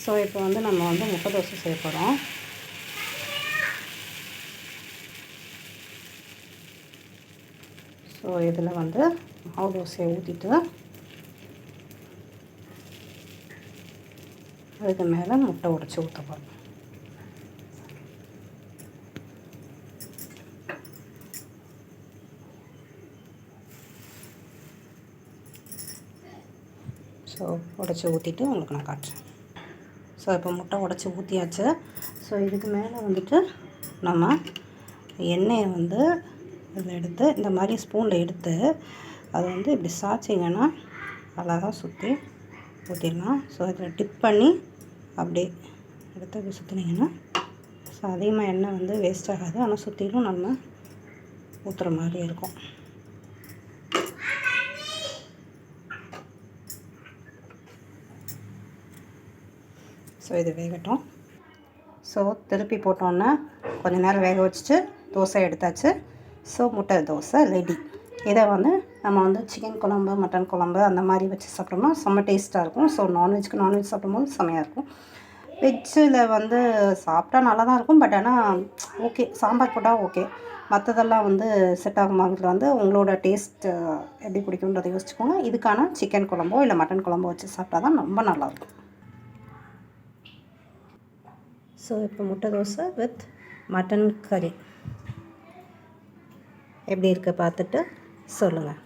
So இப்போ வந்து நம்ம வந்து முட்டை தோசை செய்ய போகிறோம். ஸோ இதில் வந்து மாவு தோசையை ஊற்றிட்டு அதுக்கு மேலே முட்டை உடைச்சி ஊற்ற போகிறோம். ஸோ உடைச்சி ஊற்றிட்டு உங்களுக்கு நான் காட்டுறேன். ஸோ இப்போ முட்டை உடைச்சி ஊற்றியாச்சு. ஸோ இதுக்கு மேலே வந்துட்டு நம்ம எண்ணெயை வந்து இதில் எடுத்து இந்த மாதிரி ஸ்பூனில் எடுத்து அதை வந்து இப்படி சாய்ச்சிங்கன்னா அழகாக சுற்றி ஊற்றிடலாம். ஸோ இதில் டிப் பண்ணி அப்படியே எடுத்து இப்படி சுற்றினீங்கன்னா ஸோ அதிகமாக எண்ணெய் வந்து வேஸ்ட் ஆகாது. ஆனால் சுற்றிலும் நம்ம ஊற்றுற மாதிரி இருக்கும். ஸோ இது வேகட்டும். ஸோ திருப்பி போட்டோன்னே கொஞ்சம் நேரம் வேக வச்சுட்டு தோசை எடுத்தாச்சு. ஸோ முட்டை தோசை ரெடி. இதை வந்து நம்ம வந்து சிக்கன் குழம்பு, மட்டன் குழம்பு அந்த மாதிரி வச்சு சாப்பிட்டோம்னா செம்ம டேஸ்ட்டாக இருக்கும். ஸோ நான்வெஜ் சாப்பிடும்போது செம்மையாக இருக்கும். வெஜ்ஜில் வந்து சாப்பிட்டா நல்லா தான் இருக்கும். பட் ஆனால் ஓகே, சாம்பார் போட்டால் ஓகே. மற்றதெல்லாம் வந்து செட் ஆகுமாங்கிறதுல வந்து உங்களோட டேஸ்ட்டு எப்படி பிடிக்குன்றதை யோசிச்சுக்கோங்க. இதுக்கான சிக்கன் குழம்போ இல்லை மட்டன் குழம்போ வச்சு சாப்பிட்டா தான் ரொம்ப நல்லாயிருக்கும். ஸோ இப்போ முட்டை தோசை வித் மட்டன் கறி எப்படி இருக்குது பார்த்துட்டு சொல்லுங்கள்.